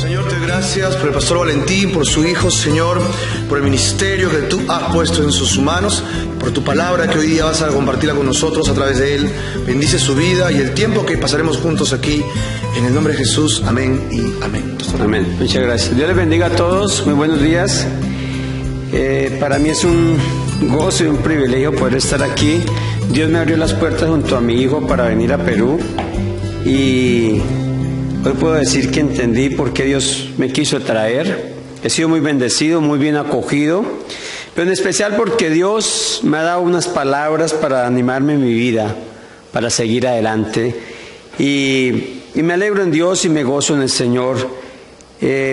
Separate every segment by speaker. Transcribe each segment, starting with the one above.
Speaker 1: Señor, te doy gracias por el pastor Valentín, por su hijo, Señor, por el ministerio que tú has puesto en sus manos, por tu palabra que hoy día vas a compartirla con nosotros a través de él. Bendice su vida y el tiempo que pasaremos juntos aquí. En el nombre de Jesús, amén y amén.
Speaker 2: Amén. Muchas gracias. Dios les bendiga a todos. Muy buenos días. Para mí es un gozo y un privilegio poder estar aquí. Dios me abrió las puertas junto a mi hijo para venir a Perú y hoy puedo decir que entendí por qué Dios me quiso traer. He sido muy bendecido, muy bien acogido, pero en especial porque Dios me ha dado unas palabras para animarme en mi vida, para seguir adelante. Y me alegro en Dios y me gozo en el Señor.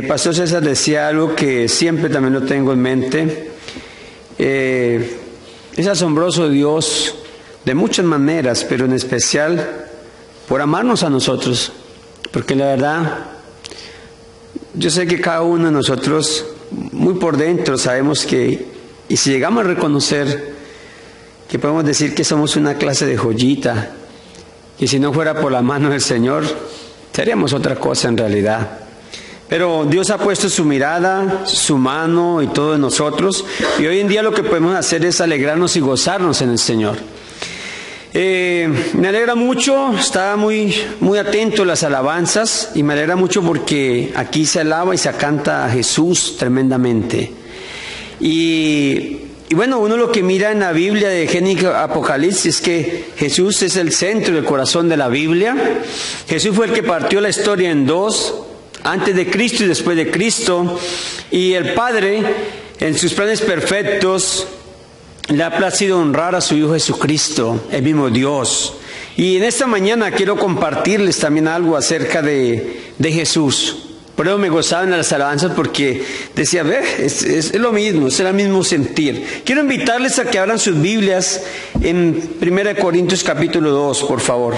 Speaker 2: Pastor César decía algo que siempre también lo tengo en mente. Es asombroso Dios de muchas maneras, pero en especial por amarnos a nosotros. Porque la verdad, yo sé que cada uno de nosotros, muy por dentro, sabemos que, y si llegamos a reconocer, que podemos decir que somos una clase de joyita, y si no fuera por la mano del Señor, seríamos otra cosa en realidad. Pero Dios ha puesto su mirada, su mano y todo en nosotros, y hoy en día lo que podemos hacer es alegrarnos y gozarnos en el Señor. Me alegra mucho, estaba muy atento a las alabanzas y me alegra mucho porque aquí se alaba y se canta a Jesús tremendamente. Y bueno, uno lo que mira en la Biblia de Génesis Apocalipsis es que Jesús es el centro del corazón de la Biblia. Jesús fue el que partió la historia en dos, antes de Cristo y después de Cristo. Y el Padre, en sus planes perfectos, le ha placido honrar a su Hijo Jesucristo, el mismo Dios. Y en esta mañana quiero compartirles también algo acerca de Jesús. Por eso me gozaba en las alabanzas porque decía, es lo mismo, es el mismo sentir. Quiero invitarles a que abran sus Biblias en 1 Corintios capítulo 2, por favor.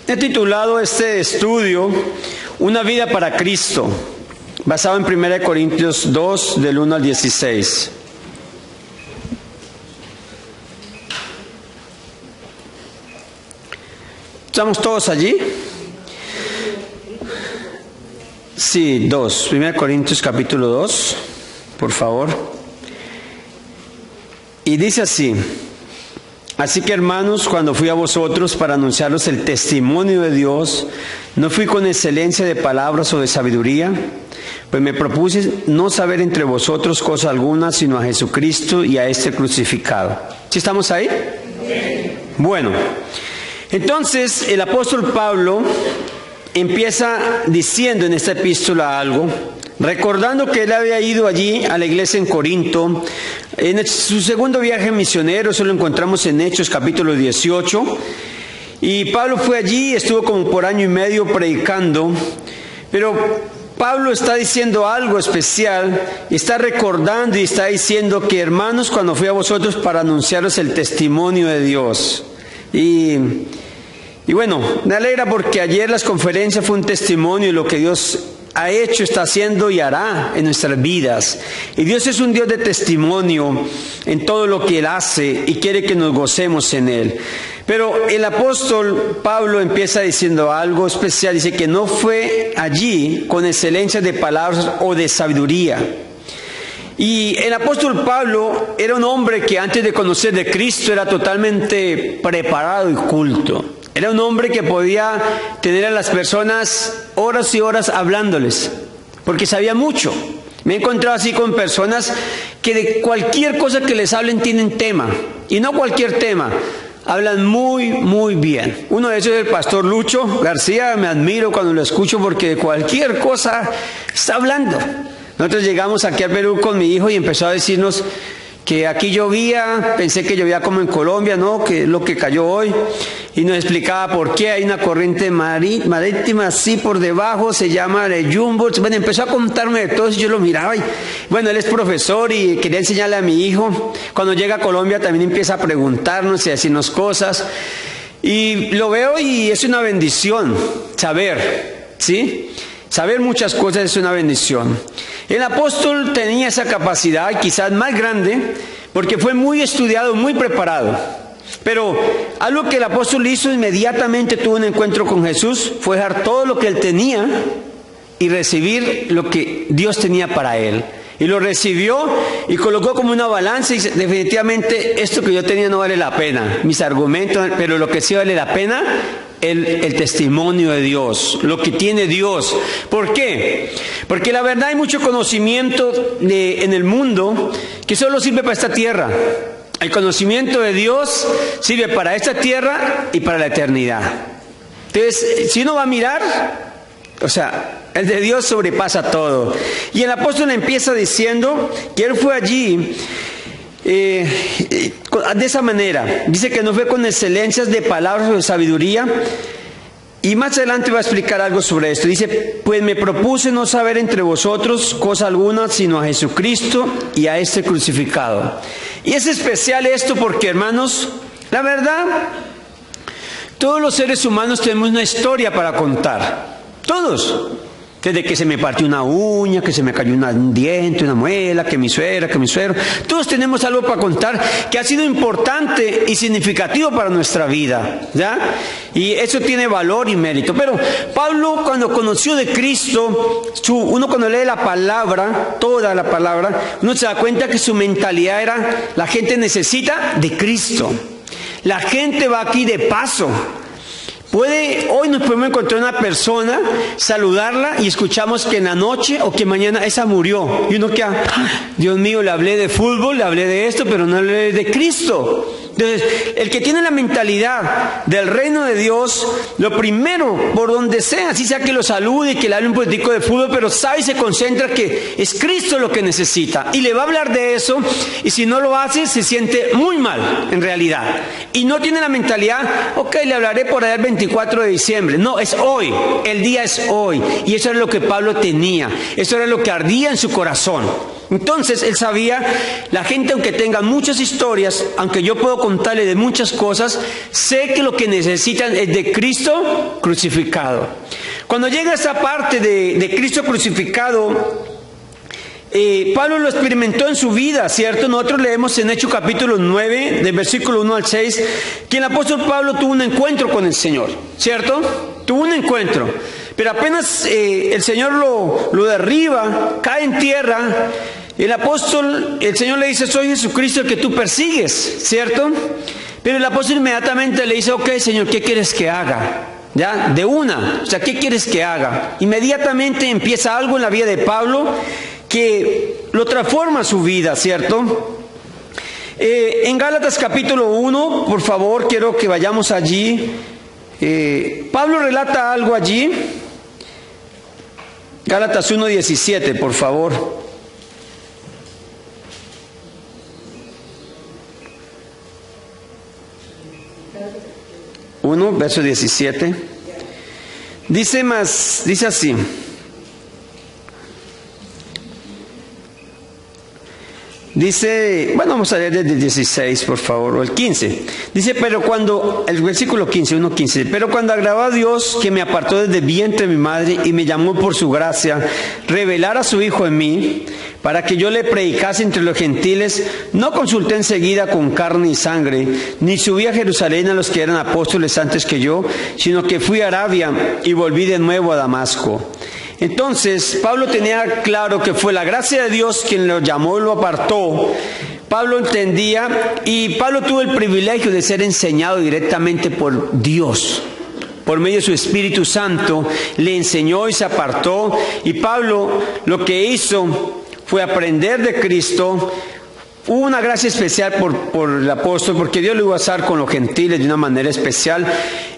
Speaker 2: He titulado este estudio Una vida para Cristo, basado en 1 Corintios 2, del 1 al 16. ¿Estamos todos allí? Sí, 2. 1 Corintios capítulo 2, por favor. Y dice así: Así que, hermanos, cuando fui a vosotros para anunciaros el testimonio de Dios, no fui con excelencia de palabras o de sabiduría, pues me propuse no saber entre vosotros cosa alguna, sino a Jesucristo y a este crucificado. ¿Sí estamos ahí? Bueno, entonces el apóstol Pablo empieza diciendo en esta epístola algo, recordando que él había ido allí a la iglesia en Corinto. En su segundo viaje misionero, eso lo encontramos en Hechos capítulo 18. Y Pablo fue allí, estuvo como por año y medio predicando. Pero Pablo está diciendo algo especial, está recordando y está diciendo que, hermanos, cuando fui a vosotros para anunciaros el testimonio de Dios. Y bueno, me alegra porque ayer las conferencias fue un testimonio de lo que Dios ha hecho, está haciendo y hará en nuestras vidas. Y Dios es un Dios de testimonio en todo lo que Él hace y quiere que nos gocemos en Él. Pero el apóstol Pablo empieza diciendo algo especial. Dice que no fue allí con excelencia de palabras o de sabiduría. Y el apóstol Pablo era un hombre que antes de conocer de Cristo era totalmente preparado y culto. Era un hombre que podía tener a las personas horas y horas hablándoles, porque sabía mucho. Me he encontrado así con personas que de cualquier cosa que les hablen tienen tema, y no cualquier tema, hablan muy bien. Uno de ellos es el pastor Lucho García, me admiro cuando lo escucho porque de cualquier cosa está hablando. Nosotros llegamos aquí a Perú con mi hijo y empezó a decirnos que aquí llovía, pensé que llovía como en Colombia, ¿no? Que es lo que cayó hoy. Y nos explicaba por qué hay una corriente marítima así por debajo, se llama de Humboldt. Bueno, empezó a contarme de todo y yo lo miraba. Y, bueno, él es profesor y quería enseñarle a mi hijo. Cuando llega a Colombia también empieza a preguntarnos y a decirnos cosas. Y lo veo y es una bendición saber, ¿sí? Saber muchas cosas es una bendición. El apóstol tenía esa capacidad, quizás más grande, porque fue muy estudiado, muy preparado. Pero algo que el apóstol hizo inmediatamente, tuvo un encuentro con Jesús, fue dejar todo lo que él tenía y recibir lo que Dios tenía para él. Y lo recibió y colocó como una balanza y dice, definitivamente esto que yo tenía no vale la pena, mis argumentos, pero lo que sí vale la pena, el testimonio de Dios, lo que tiene Dios. ¿Por qué? Porque la verdad hay mucho conocimiento en el mundo que solo sirve para esta tierra. El conocimiento de Dios sirve para esta tierra y para la eternidad. Entonces, si uno va a mirar, o sea, el de Dios sobrepasa todo. Y el apóstol empieza diciendo que él fue allí de esa manera. Dice que no fue con excelencias de palabras o de sabiduría. Y más adelante va a explicar algo sobre esto. Dice, pues me propuse no saber entre vosotros cosa alguna, sino a Jesucristo y a este crucificado. Y es especial esto porque, hermanos, la verdad, todos los seres humanos tenemos una historia para contar. Todos. Desde que se me partió una uña, que se me cayó un diente, una muela, que mi suegra, que mi suegro. Todos tenemos algo para contar que ha sido importante y significativo para nuestra vida, ¿ya? Y eso tiene valor y mérito. Pero Pablo, cuando conoció de Cristo, uno cuando lee la palabra, toda la palabra, uno se da cuenta que su mentalidad era, la gente necesita de Cristo. La gente va aquí de paso. Hoy nos podemos encontrar una persona, saludarla y escuchamos que en la noche o que mañana esa murió. Y uno queda, Dios mío, le hablé de fútbol, le hablé de esto, pero no le hablé de Cristo. Entonces, el que tiene la mentalidad del reino de Dios, lo primero, por donde sea, así sea que lo salude y que le hable un político de fútbol, pero sabe y se concentra que es Cristo lo que necesita. Y le va a hablar de eso, y si no lo hace, se siente muy mal, en realidad. Y no tiene la mentalidad, ok, le hablaré por allá el 24 de diciembre. No, es hoy, el día es hoy. Y eso era lo que Pablo tenía, eso era lo que ardía en su corazón. Entonces él sabía, la gente aunque tenga muchas historias, aunque yo puedo contarle de muchas cosas, sé que lo que necesitan es de Cristo crucificado. Cuando llega esa parte de Cristo crucificado, Pablo lo experimentó en su vida, ¿cierto? Nosotros leemos en Hechos capítulo 9, del versículo 1 al 6, que el apóstol Pablo tuvo un encuentro con el Señor, ¿cierto? Tuvo un encuentro. Pero apenas el Señor lo derriba, cae en tierra, el Señor le dice, soy Jesucristo el que tú persigues, ¿cierto? Pero el apóstol inmediatamente le dice, ok, Señor, ¿qué quieres que haga? Ya, de una, o sea, ¿qué quieres que haga? Inmediatamente empieza algo en la vida de Pablo que lo transforma su vida, ¿cierto? En Gálatas capítulo 1, por favor, quiero que vayamos allí. Pablo relata algo allí. Gálatas 1:17, por favor. Verso 17. Dice así. Dice, bueno, vamos a leer desde el 16, por favor, o el 15. Dice, el versículo 15, 1:15, pero cuando agradó a Dios, que me apartó desde el vientre de mi madre y me llamó por su gracia, revelar a su Hijo en mí, para que yo le predicase entre los gentiles, no consulté enseguida con carne y sangre, ni subí a Jerusalén a los que eran apóstoles antes que yo, sino que fui a Arabia y volví de nuevo a Damasco. Entonces, Pablo tenía claro que fue la gracia de Dios quien lo llamó y lo apartó. Pablo entendía, y Pablo tuvo el privilegio de ser enseñado directamente por Dios. Por medio de su Espíritu Santo, le enseñó y se apartó. Y Pablo lo que hizo fue aprender de Cristo. Hubo una gracia especial por el apóstol, porque Dios lo iba a usar con los gentiles de una manera especial,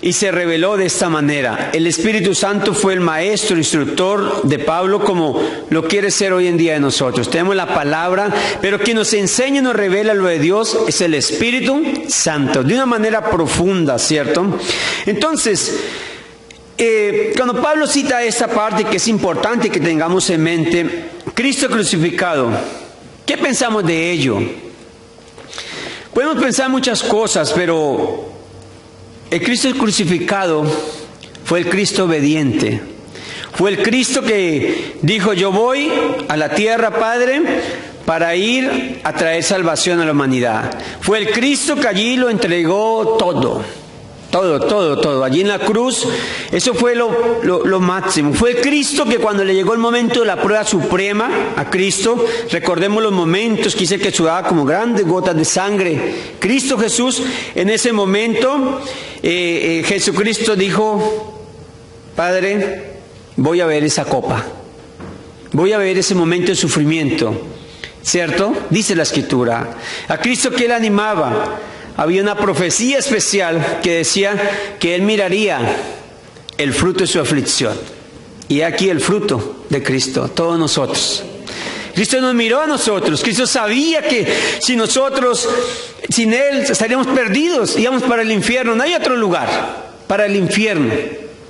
Speaker 2: y se reveló de esta manera. El Espíritu Santo fue el maestro, instructor de Pablo, como lo quiere ser hoy en día de nosotros. Tenemos la palabra, pero quien nos enseña y nos revela lo de Dios es el Espíritu Santo, de una manera profunda, ¿cierto? Entonces, cuando Pablo cita esta parte, que es importante que tengamos en mente, Cristo crucificado, ¿qué pensamos de ello? Podemos pensar muchas cosas, pero el Cristo crucificado fue el Cristo obediente. Fue el Cristo que dijo: yo voy a la tierra, Padre, para ir a traer salvación a la humanidad. Fue el Cristo que allí lo entregó todo. Todo. Allí en la cruz, eso fue lo máximo. Fue el Cristo que cuando le llegó el momento de la prueba suprema a Cristo, recordemos los momentos que dice que sudaba como grandes gotas de sangre. Cristo Jesús, en ese momento, Jesucristo dijo: Padre, voy a ver esa copa. Voy a ver ese momento de sufrimiento. ¿Cierto? Dice la Escritura. A Cristo que él animaba. Había una profecía especial que decía que él miraría el fruto de su aflicción. Y aquí el fruto de Cristo, todos nosotros. Cristo nos miró a nosotros. Cristo sabía que sin él estaríamos perdidos, íbamos para el infierno. No hay otro lugar para el infierno.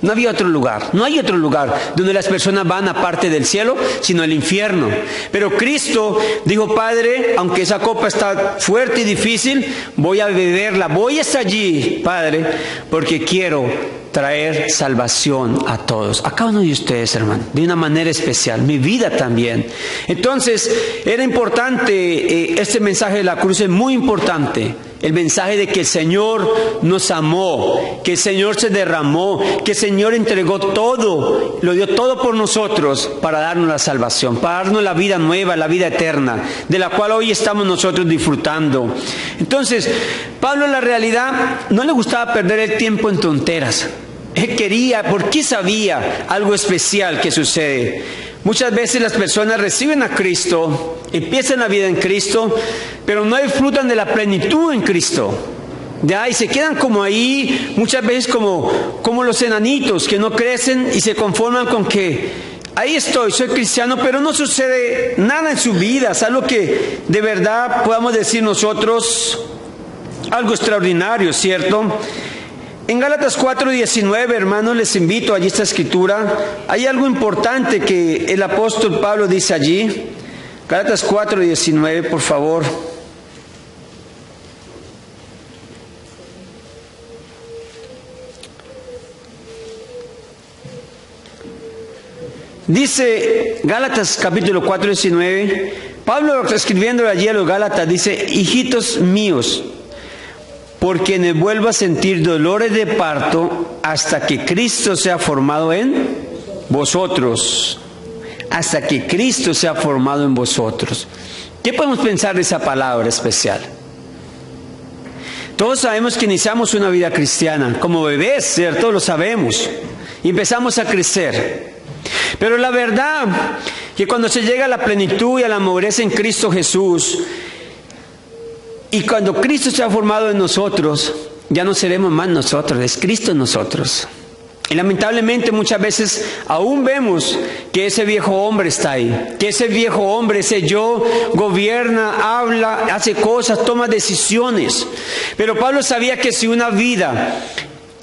Speaker 2: No había otro lugar, no hay otro lugar donde las personas van aparte del cielo, sino el infierno. Pero Cristo dijo: Padre, aunque esa copa está fuerte y difícil, voy a beberla, voy hasta allí, Padre, porque quiero traer salvación a todos, a cada uno de ustedes, hermano, de una manera especial, mi vida también. Entonces, era importante, este mensaje de la cruz es muy importante. El mensaje de que el Señor nos amó, que el Señor se derramó, que el Señor entregó todo, lo dio todo por nosotros para darnos la salvación, para darnos la vida nueva, la vida eterna, de la cual hoy estamos nosotros disfrutando. Entonces, Pablo en la realidad no le gustaba perder el tiempo en tonteras. Él quería, porque sabía algo especial que sucede. Muchas veces las personas reciben a Cristo, empiezan la vida en Cristo, pero no disfrutan de la plenitud en Cristo. Y se quedan como ahí, muchas veces como los enanitos que no crecen y se conforman con que ahí estoy, soy cristiano, pero no sucede nada en su vida. Es algo que de verdad podamos decir nosotros, algo extraordinario, ¿cierto? En Gálatas 4:19, hermanos, les invito, allí está escritura. Hay algo importante que el apóstol Pablo dice allí. Gálatas 4:19, por favor. Dice Gálatas capítulo 4:19, Pablo escribiendo allí a los Gálatas dice: hijitos míos, por quienes vuelvo a sentir dolores de parto hasta que Cristo sea formado en vosotros. Hasta que Cristo sea formado en vosotros. ¿Qué podemos pensar de esa palabra especial? Todos sabemos que iniciamos una vida cristiana como bebés, ¿cierto? Lo sabemos. Y empezamos a crecer. Pero la verdad que cuando se llega a la plenitud y a la madurez en Cristo Jesús, y cuando Cristo se ha formado en nosotros, ya no seremos más nosotros, es Cristo en nosotros. Y lamentablemente muchas veces aún vemos que ese viejo hombre está ahí, que ese viejo hombre, ese yo, gobierna, habla, hace cosas, toma decisiones. Pero Pablo sabía que si una vida,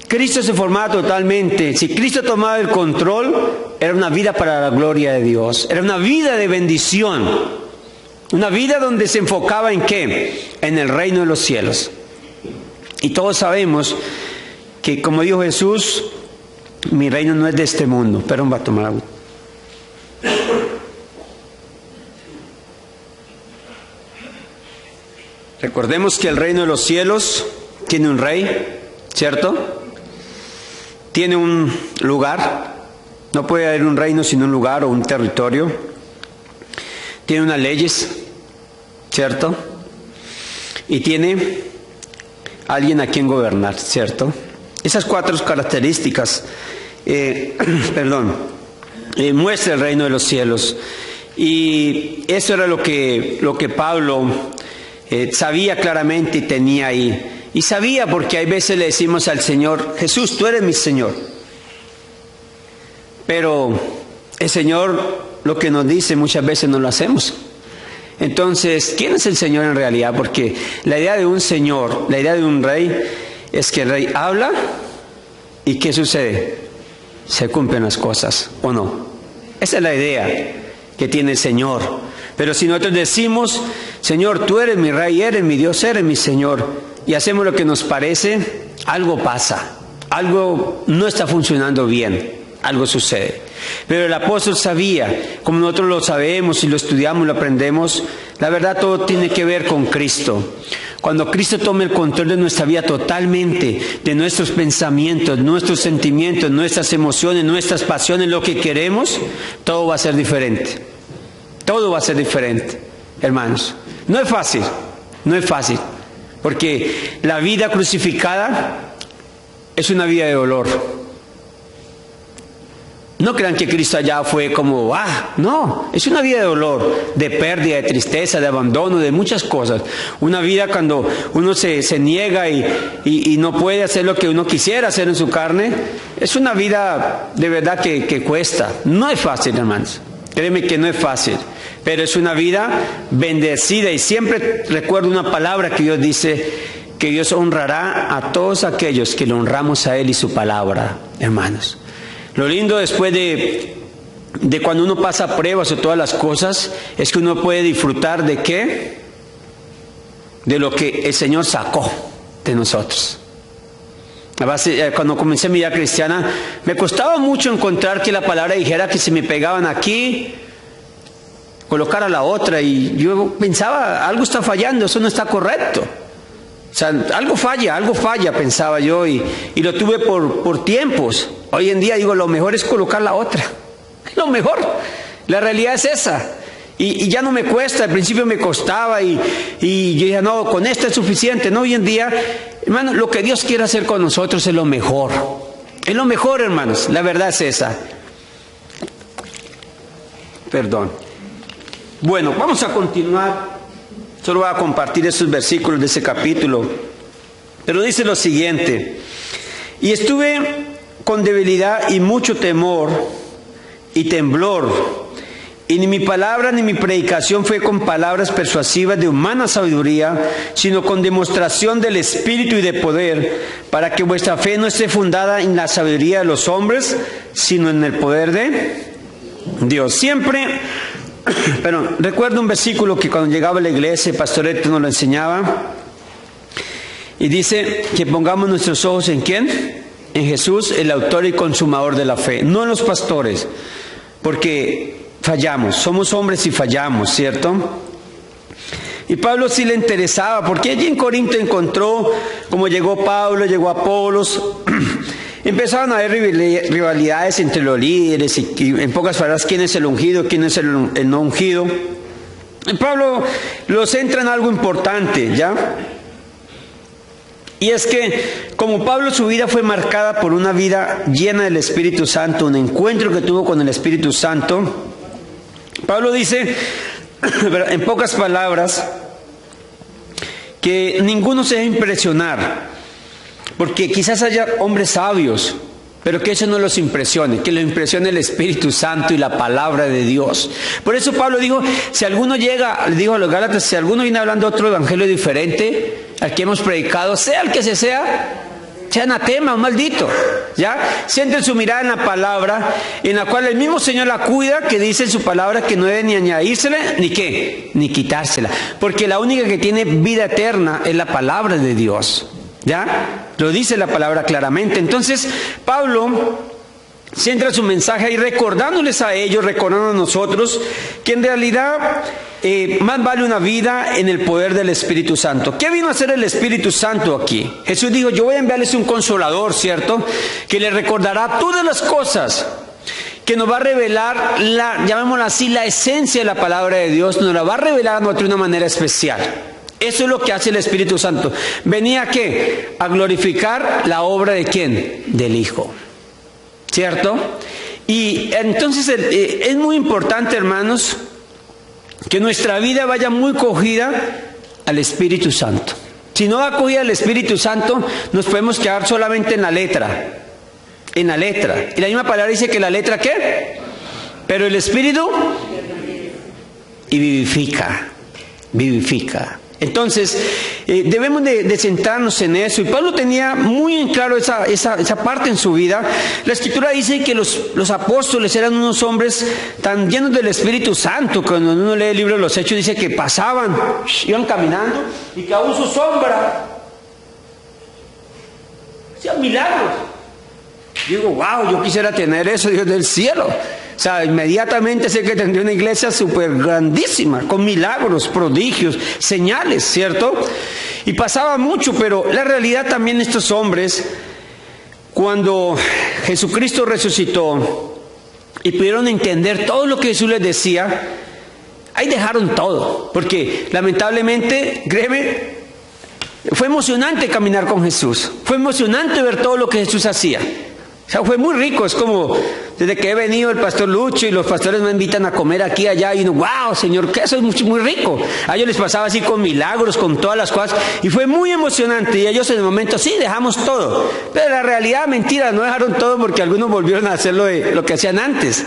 Speaker 2: Cristo se formaba totalmente, si Cristo tomaba el control, era una vida para la gloria de Dios, era una vida de bendición. Una vida donde se enfocaba en ¿qué? En el reino de los cielos. Y todos sabemos que, como dijo Jesús, mi reino no es de este mundo. Pero va a tomar agua. Recordemos que el reino de los cielos tiene un rey, ¿cierto? Tiene un lugar. No puede haber un reino sin un lugar o un territorio. Tiene unas leyes, ¿cierto? Y tiene alguien a quien gobernar, ¿cierto? Esas cuatro características, muestra el reino de los cielos. Y eso era lo que Pablo sabía claramente y tenía ahí. Y sabía porque hay veces le decimos al Señor: Jesús, tú eres mi Señor. Pero el Señor lo que nos dice muchas veces no lo hacemos. Entonces, ¿quién es el Señor en realidad? Porque la idea de un Señor, la idea de un rey, es que el rey habla y ¿qué sucede? Se cumplen las cosas, ¿o no? Esa es la idea que tiene el Señor. Pero si nosotros decimos: Señor, tú eres mi rey, eres mi Dios, eres mi Señor, y hacemos lo que nos parece, algo pasa, algo no está funcionando bien. algo sucede. Pero el apóstol sabía, como nosotros lo sabemos y lo estudiamos, lo aprendemos, la verdad todo tiene que ver con Cristo. Cuando Cristo tome el control de nuestra vida totalmente, de nuestros pensamientos, nuestros sentimientos, nuestras emociones, nuestras pasiones, lo que queremos, todo va a ser diferente. Todo va a ser diferente, hermanos. No es fácil, no es fácil, porque la vida crucificada es una vida de dolor. No crean que Cristo allá fue como, no, es una vida de dolor, de pérdida, de tristeza, de abandono, de muchas cosas. Una vida cuando uno se niega y no puede hacer lo que uno quisiera hacer en su carne, es una vida de verdad que cuesta. No es fácil, hermanos, créeme que no es fácil, pero es una vida bendecida. Y siempre recuerdo una palabra que Dios dice, que Dios honrará a todos aquellos que le honramos a Él y su palabra, hermanos. Lo lindo después de cuando uno pasa pruebas o todas las cosas, es que uno puede disfrutar de ¿qué? De lo que el Señor sacó de nosotros. Cuando comencé mi vida cristiana, me costaba mucho encontrar que la palabra dijera que si me pegaban aquí, colocar a la otra, y yo pensaba, algo está fallando, eso no está correcto. O sea, algo falla, pensaba yo, y lo tuve por tiempos. Hoy en día digo, lo mejor es colocar la otra. Lo mejor. La realidad es esa. Y ya no me cuesta, al principio me costaba y yo dije, no, con esta es suficiente. No, hoy en día, hermano, lo que Dios quiere hacer con nosotros es lo mejor. Es lo mejor, hermanos. La verdad es esa. Perdón. Bueno, vamos a continuar. Solo voy a compartir estos versículos de ese capítulo. Pero dice lo siguiente: y estuve con debilidad y mucho temor y temblor, y ni mi palabra ni mi predicación fue con palabras persuasivas de humana sabiduría, sino con demostración del Espíritu y de poder, para que vuestra fe no esté fundada en la sabiduría de los hombres, sino en el poder de Dios. Siempre, pero recuerdo un versículo que cuando llegaba a la iglesia, el pastor Héctor nos lo enseñaba, y dice que pongamos nuestros ojos ¿en quién? En Jesús, el autor y consumador de la fe, no en los pastores, porque fallamos, somos hombres y fallamos, ¿cierto? Y Pablo sí le interesaba, porque allí en Corinto encontró, como llegó Pablo, llegó Apolos, empezaron a haber rivalidades entre los líderes, y en pocas palabras, quién es el ungido, quién es el no ungido. Y Pablo lo centra en algo importante, ¿ya? Y es que, como Pablo, su vida fue marcada por una vida llena del Espíritu Santo, un encuentro que tuvo con el Espíritu Santo. Pablo dice, en pocas palabras, que ninguno se deje impresionar, porque quizás haya hombres sabios, pero que eso no los impresione, que los impresione el Espíritu Santo y la palabra de Dios. Por eso Pablo dijo, si alguno llega, le dijo a los Gálatas, si alguno viene hablando otro evangelio diferente al que hemos predicado, sea el que sea anatema, maldito, ¿ya? Sienten su mirada en la palabra, en la cual el mismo Señor la cuida, que dice en su palabra que no debe ni añadírsela, ni qué, ni quitársela, porque la única que tiene vida eterna es la palabra de Dios, ¿ya? Lo dice la palabra claramente. Entonces, Pablo centra su mensaje ahí recordándoles a ellos, recordando a nosotros, que en realidad más vale una vida en el poder del Espíritu Santo. ¿Qué vino a hacer el Espíritu Santo aquí? Jesús dijo, yo voy a enviarles un consolador, ¿cierto? Que les recordará todas las cosas, que nos va a revelar, llamémoslo así, la esencia de la palabra de Dios, nos la va a revelar a nosotros de una manera especial. Eso es lo que hace el Espíritu Santo. ¿Venía a qué? A glorificar la obra de ¿quién? Del Hijo. ¿Cierto? Y entonces es muy importante, hermanos, que nuestra vida vaya muy cogida al Espíritu Santo. Si no va cogida al Espíritu Santo, nos podemos quedar solamente en la letra. En la letra. Y la misma palabra dice que la letra ¿qué? Pero el Espíritu y vivifica. Vivifica. Entonces, debemos de centrarnos en eso. Y Pablo tenía muy en claro esa parte en su vida. La Escritura dice que los apóstoles eran unos hombres tan llenos del Espíritu Santo. Cuando uno lee el libro de los Hechos, dice que pasaban, iban caminando, y que aún su sombra hacía milagros. Yo digo, wow, yo quisiera tener eso, Dios del cielo. O sea, inmediatamente sé que tendría una iglesia súper grandísima, con milagros, prodigios, señales, ¿cierto? Y pasaba mucho, pero la realidad también estos hombres, cuando Jesucristo resucitó y pudieron entender todo lo que Jesús les decía, ahí dejaron todo, porque lamentablemente, créeme, fue emocionante caminar con Jesús, fue emocionante ver todo lo que Jesús hacía. O sea, fue muy rico, es como desde que he venido el pastor Lucho y los pastores me invitan a comer aquí allá y uno, wow, Señor, que eso es muy rico. A ellos les pasaba así con milagros, con todas las cosas y fue muy emocionante y ellos en el momento, sí, dejamos todo. Pero la realidad, mentira, no dejaron todo porque algunos volvieron a hacer lo que hacían antes.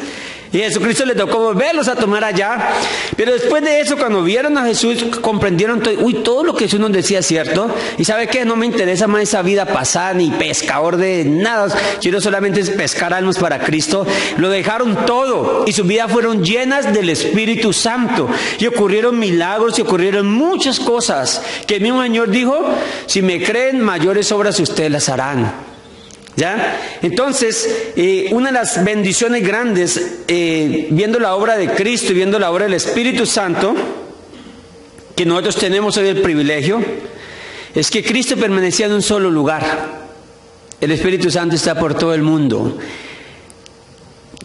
Speaker 2: Y a Jesucristo le tocó volverlos a tomar allá. Pero después de eso, cuando vieron a Jesús, comprendieron todo lo que Jesús nos decía es cierto. Y ¿sabe qué? No me interesa más esa vida pasada, ni pescador de nada. Quiero solamente pescar almas para Cristo. Lo dejaron todo. Y sus vidas fueron llenas del Espíritu Santo. Y ocurrieron milagros y ocurrieron muchas cosas. Que el mismo Señor dijo, si me creen, mayores obras ustedes las harán. ¿Ya? Entonces, una de las bendiciones grandes, viendo la obra de Cristo y viendo la obra del Espíritu Santo, que nosotros tenemos hoy el privilegio, es que Cristo permanecía en un solo lugar. El Espíritu Santo está por todo el mundo,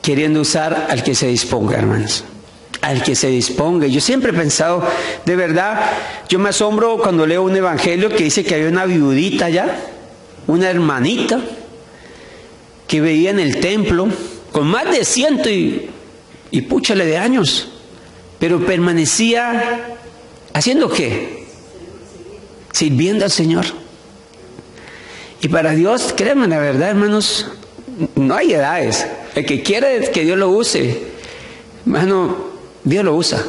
Speaker 2: queriendo usar al que se disponga, hermanos. Al que se disponga. Yo siempre he pensado, de verdad, yo me asombro cuando leo un evangelio que dice que había una viudita allá, una hermanita, que veía en el templo con más de 100 y púchale de años, pero permanecía haciendo ¿qué? Sirviendo al Señor. Y para Dios, créanme la verdad, hermanos, no hay edades. El que quiere que Dios lo use, hermano, Dios lo usa.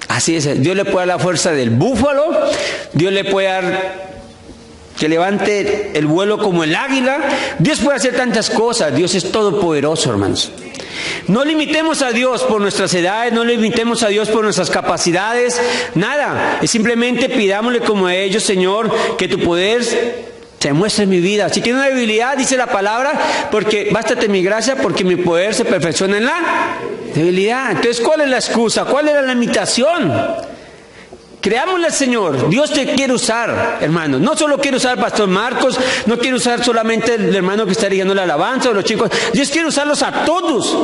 Speaker 2: Así es. Dios le puede dar la fuerza del búfalo, Dios le puede dar que levante el vuelo como el águila. Dios puede hacer tantas cosas. Dios es todopoderoso, hermanos. No limitemos a Dios por nuestras edades, no limitemos a Dios por nuestras capacidades, nada. Es simplemente pidámosle como a ellos, Señor, que tu poder se muestre en mi vida. Si tiene una debilidad, dice la palabra, porque bástate mi gracia, porque mi poder se perfecciona en la debilidad. Entonces, ¿cuál es la excusa? ¿Cuál es la limitación? Creámosle al Señor. Dios te quiere usar, hermanos. No solo quiere usar al pastor Marcos, no quiere usar solamente el hermano que está dirigiendo la alabanza o los chicos. Dios quiere usarlos a todos.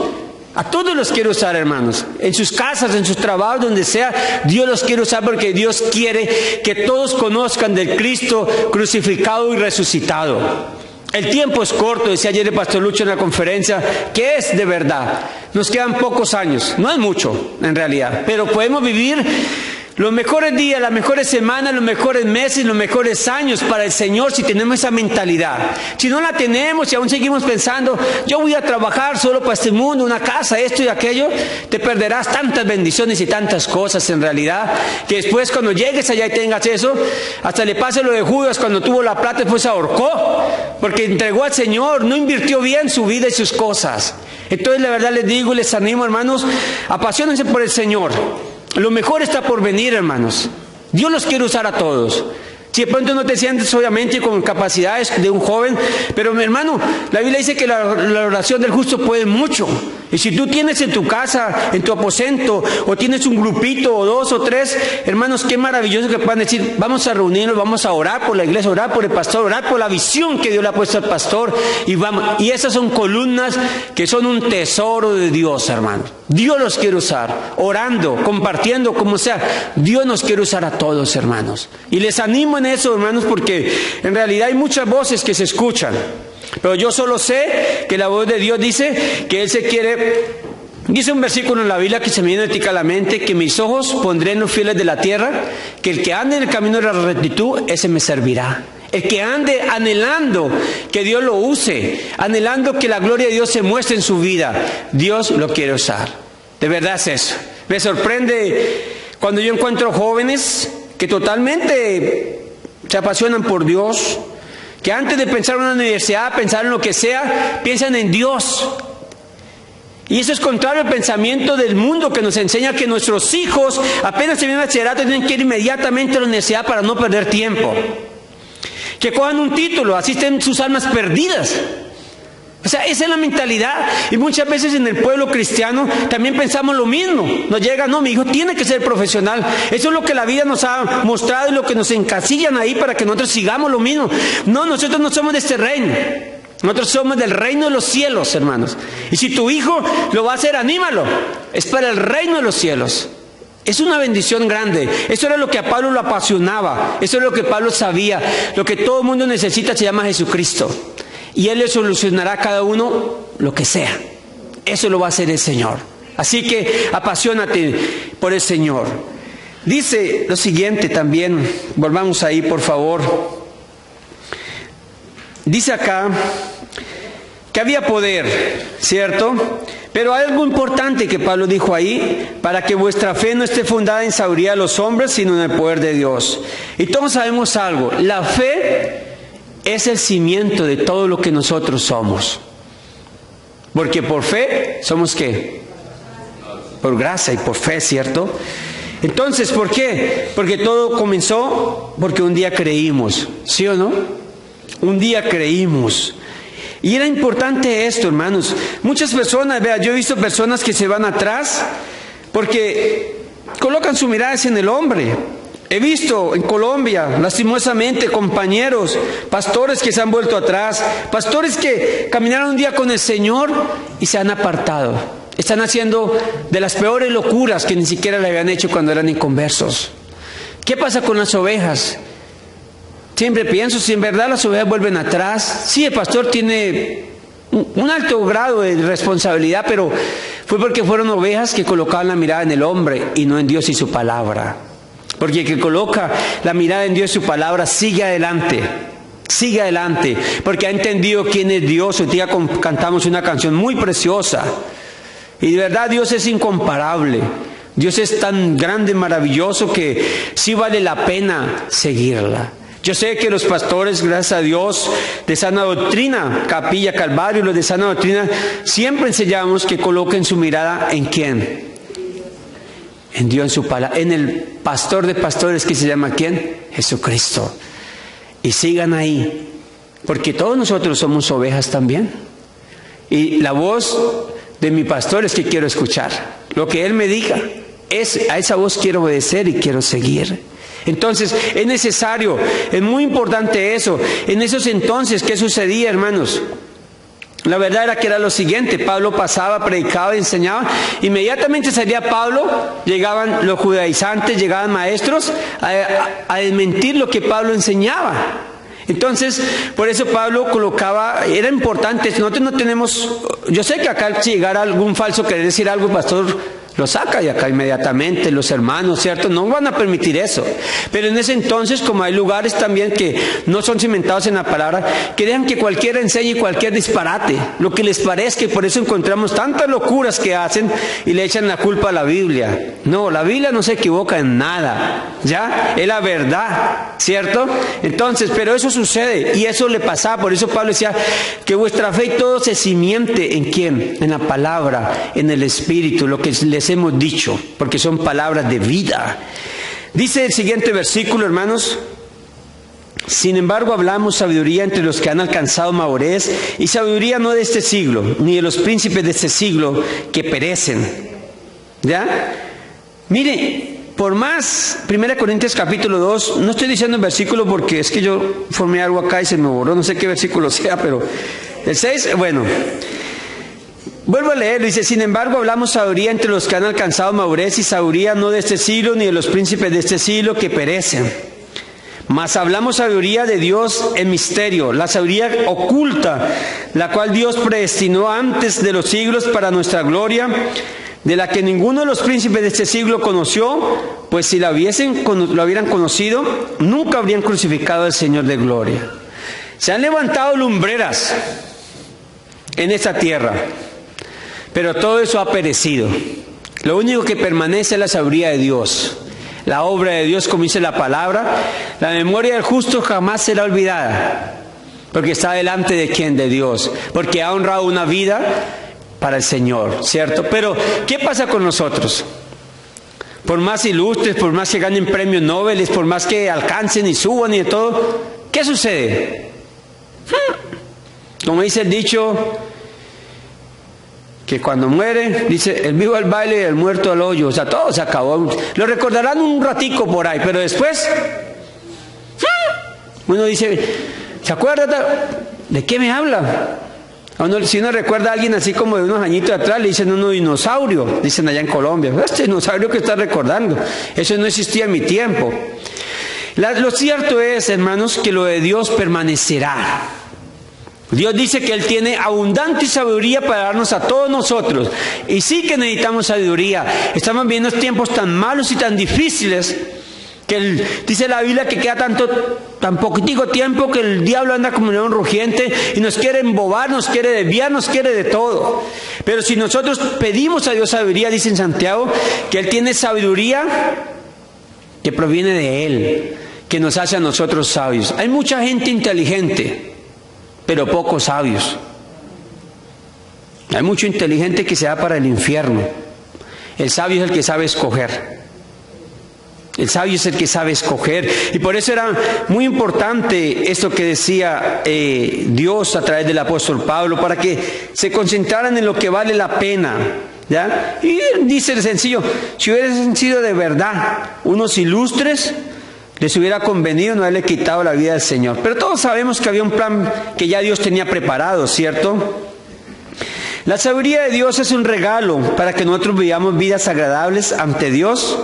Speaker 2: A todos los quiere usar, hermanos. En sus casas, en sus trabajos, donde sea, Dios los quiere usar porque Dios quiere que todos conozcan del Cristo crucificado y resucitado. El tiempo es corto, decía ayer el pastor Lucho en la conferencia, que es de verdad. Nos quedan pocos años, no es mucho en realidad, pero podemos vivir los mejores días, las mejores semanas, los mejores meses, los mejores años para el Señor si tenemos esa mentalidad. Si no la tenemos y aún seguimos pensando, yo voy a trabajar solo para este mundo, una casa, esto y aquello, te perderás tantas bendiciones y tantas cosas en realidad, que después cuando llegues allá y tengas eso, hasta le pase lo de Judas cuando tuvo la plata y después se ahorcó, porque entregó al Señor, no invirtió bien su vida y sus cosas. Entonces la verdad les digo y les animo, hermanos, apasionense por el Señor. Lo mejor está por venir, hermanos. Dios los quiere usar a todos. Si de pronto no te sientes obviamente con capacidades de un joven, pero mi hermano, la Biblia dice que la oración del justo puede mucho. Y si tú tienes en tu casa, en tu aposento, o tienes un grupito, o 2 o 3, hermanos, qué maravilloso que puedan decir, vamos a reunirnos, vamos a orar por la iglesia, orar por el pastor, orar por la visión que Dios le ha puesto al pastor, y vamos. Y esas son columnas que son un tesoro de Dios, hermanos. Dios los quiere usar, orando, compartiendo, como sea. Dios nos quiere usar a todos, hermanos. Y les animo en eso, hermanos, porque en realidad hay muchas voces que se escuchan. Pero yo solo sé que la voz de Dios dice que Él se quiere. Dice un versículo en la Biblia que se me viene a la mente, que mis ojos pondré en los fieles de la tierra, que el que ande en el camino de la rectitud, ese me servirá. El que ande anhelando que Dios lo use, anhelando que la gloria de Dios se muestre en su vida, Dios lo quiere usar. De verdad es eso. Me sorprende cuando yo encuentro jóvenes que totalmente se apasionan por Dios, que antes de pensar en una universidad, pensar en lo que sea, piensan en Dios. Y eso es contrario al pensamiento del mundo que nos enseña que nuestros hijos apenas se vienen a bachillerato tienen que ir inmediatamente a la universidad para no perder tiempo. Que cojan un título, así estén sus almas perdidas. O sea, esa es la mentalidad. Y muchas veces en el pueblo cristiano también pensamos lo mismo. Nos llega, no, mi hijo tiene que ser profesional. Eso es lo que la vida nos ha mostrado y lo que nos encasillan ahí para que nosotros sigamos lo mismo. No, nosotros no somos de este reino. Nosotros somos del reino de los cielos, hermanos. Y si tu hijo lo va a hacer, anímalo. Es para el reino de los cielos. Es una bendición grande. Eso era lo que a Pablo lo apasionaba. Eso era lo que Pablo sabía. Lo que todo el mundo necesita se llama Jesucristo. Y Él le solucionará a cada uno lo que sea. Eso lo va a hacer el Señor. Así que apasionate por el Señor. Dice lo siguiente también. Volvamos ahí, por favor. Dice acá que había poder, ¿cierto? Pero hay algo importante que Pablo dijo ahí, para que vuestra fe no esté fundada en sabiduría de los hombres, sino en el poder de Dios. Y todos sabemos algo, la fe es el cimiento de todo lo que nosotros somos. Porque por fe, ¿somos qué? Por gracia y por fe, ¿cierto? Entonces, ¿por qué? Porque todo comenzó porque un día creímos, ¿sí o no? Un día creímos. Y era importante esto, hermanos. Muchas personas, vea, yo he visto personas que se van atrás porque colocan su mirada en el hombre. He visto en Colombia, lastimosamente, compañeros, pastores que se han vuelto atrás, pastores que caminaron un día con el Señor y se han apartado. Están haciendo de las peores locuras que ni siquiera le habían hecho cuando eran inconversos. ¿Qué pasa con las ovejas? Siempre pienso, si en verdad las ovejas vuelven atrás, sí, el pastor tiene un alto grado de responsabilidad, pero fue porque fueron ovejas que colocaban la mirada en el hombre y no en Dios y su palabra. Porque el que coloca la mirada en Dios y su palabra sigue adelante, porque ha entendido quién es Dios. Hoy día cantamos una canción muy preciosa y de verdad Dios es incomparable. Dios es tan grande, maravilloso, que sí vale la pena seguirla. Yo sé que los pastores, gracias a Dios, de Sana Doctrina, Capilla Calvario, los de Sana Doctrina, siempre enseñamos que coloquen su mirada ¿en quién? En Dios, en su palabra, en el pastor de pastores, que se llama ¿quién? Jesucristo. Y sigan ahí, porque todos nosotros somos ovejas también. Y la voz de mi pastor es que quiero escuchar. Lo que Él me diga, a esa voz quiero obedecer y quiero seguir. Entonces es necesario, es muy importante eso. En esos entonces, ¿qué sucedía, hermanos? La verdad era que era lo siguiente: Pablo pasaba, predicaba, enseñaba, inmediatamente salía Pablo, llegaban los judaizantes, llegaban maestros a desmentir lo que Pablo enseñaba. Entonces, por eso Pablo colocaba, era importante. Nosotros no tenemos, yo sé que acá si llegara algún falso querer decir algo, el pastor lo saca de acá inmediatamente, los hermanos, ¿cierto? No van a permitir eso. Pero en ese entonces, como hay lugares también que no son cimentados en la palabra, que dejan que cualquiera enseñe cualquier disparate, lo que les parezca, y por eso encontramos tantas locuras que hacen y le echan la culpa a la Biblia. No, la Biblia no se equivoca en nada, ¿ya? Es la verdad, ¿cierto? Entonces, pero eso sucede, y eso le pasaba. Por eso Pablo decía que vuestra fe y todo se cimiente ¿en quién? En la palabra, en el Espíritu, lo que les hemos dicho, porque son palabras de vida. Dice el siguiente versículo, hermanos: sin embargo hablamos sabiduría entre los que han alcanzado madurez, y sabiduría no de este siglo, ni de los príncipes de este siglo que perecen. ¿Ya? Mire, por más, 1 Corintios capítulo 2, no estoy diciendo el versículo porque es que yo formé algo acá y se me borró, no sé qué versículo sea, pero el 6, bueno. Vuelvo a leer, dice: sin embargo hablamos sabiduría entre los que han alcanzado madurez, y sabiduría no de este siglo, ni de los príncipes de este siglo que perecen. Mas hablamos sabiduría de Dios en misterio, la sabiduría oculta, la cual Dios predestinó antes de los siglos para nuestra gloria, de la que ninguno de los príncipes de este siglo conoció, pues si lo hubieran conocido, nunca habrían crucificado al Señor de gloria. Se han levantado lumbreras en esta tierra, pero todo eso ha perecido. Lo único que permanece es la sabiduría de Dios, la obra de Dios, como dice la palabra. La memoria del justo jamás será olvidada, porque está delante de ¿quién? De Dios, porque ha honrado una vida para el Señor, ¿cierto? Pero ¿qué pasa con nosotros? Por más ilustres, por más que ganen premios Nobel, por más que alcancen y suban y de todo, ¿qué sucede? Como dice el dicho, que cuando muere, dice, el vivo al baile y el muerto al hoyo. O sea, todo se acabó. Lo recordarán un ratico por ahí, pero después, uno dice, ¿se acuerda? ¿De qué me habla? Si uno recuerda a alguien así como de unos añitos atrás, le dicen uno dinosaurio, dicen allá en Colombia. Este dinosaurio que está recordando, eso no existía en mi tiempo. Lo cierto es, hermanos, que lo de Dios permanecerá. Dios dice que Él tiene abundante sabiduría para darnos a todos nosotros. Y sí que necesitamos sabiduría. Estamos viendo tiempos tan malos y tan difíciles que dice la Biblia que queda tan poquitico tiempo que el diablo anda como un león rugiente y nos quiere embobar, nos quiere desviar, nos quiere de todo. Pero si nosotros pedimos a Dios sabiduría, dice en Santiago, que Él tiene sabiduría que proviene de Él, que nos hace a nosotros sabios. Hay mucha gente inteligente, pero pocos sabios. Hay mucho inteligente que se va para el infierno. El sabio es el que sabe escoger. El sabio es el que sabe escoger. Y por eso era muy importante esto que decía Dios a través del apóstol Pablo, para que se concentraran en lo que vale la pena, ¿ya? Y dice el sencillo, si hubiesen sido de verdad unos ilustres, les hubiera convenido no haberle quitado la vida al Señor. Pero todos sabemos que había un plan que ya Dios tenía preparado, ¿cierto? La sabiduría de Dios es un regalo para que nosotros vivamos vidas agradables ante Dios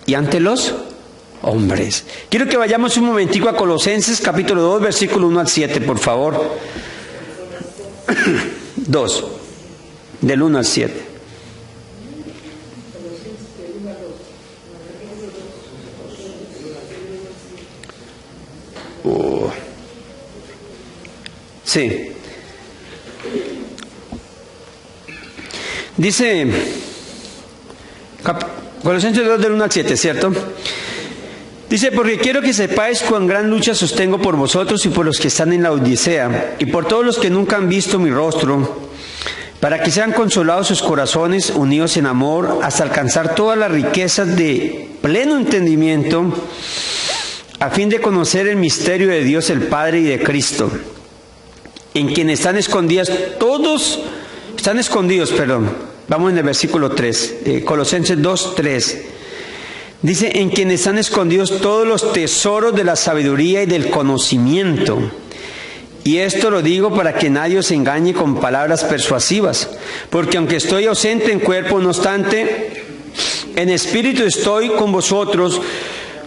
Speaker 2: y ante los hombres. Quiero que vayamos un momentico a Colosenses capítulo 2, versículo 1 al 7, por favor. 2, del 1 al 7. Sí. Dice Colosenses 2 del 1 al 7, ¿cierto? Dice, porque quiero que sepáis cuán gran lucha sostengo por vosotros y por los que están en la Odisea, y por todos los que nunca han visto mi rostro, para que sean consolados sus corazones, unidos en amor, hasta alcanzar todas las riquezas de pleno entendimiento, a fin de conocer el misterio de Dios el Padre y de Cristo, en quien están escondidos, vamos en el versículo 3, Colosenses 2, 3. Dice, en quien están escondidos todos los tesoros de la sabiduría y del conocimiento. Y esto lo digo para que nadie os engañe con palabras persuasivas, porque aunque estoy ausente en cuerpo, no obstante, en espíritu estoy con vosotros,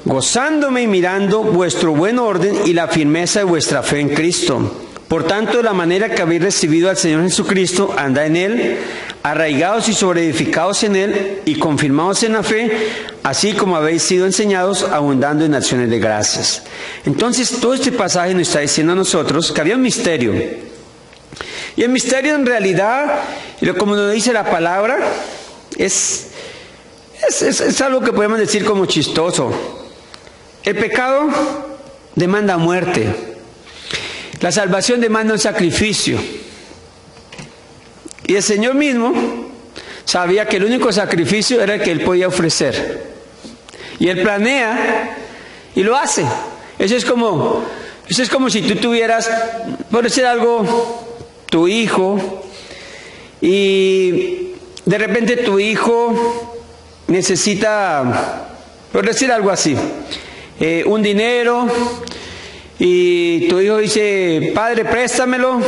Speaker 2: gozándome y mirando vuestro buen orden y la firmeza de vuestra fe en Cristo. Por tanto, de la manera que habéis recibido al Señor Jesucristo, andad en Él, arraigados y sobreedificados en Él y confirmados en la fe, así como habéis sido enseñados, abundando en acciones de gracias. Entonces, todo este pasaje nos está diciendo a nosotros que había un misterio. Y el misterio en realidad, como nos dice la palabra, es algo que podemos decir como chistoso. El pecado demanda muerte. La salvación demanda un sacrificio. Y el Señor mismo sabía que el único sacrificio era el que Él podía ofrecer. Y Él planea y lo hace. Eso es como si tú tuvieras, por decir algo, tu hijo, y de repente tu hijo necesita, por decir algo así, un dinero, y tu hijo dice, padre, préstamelo,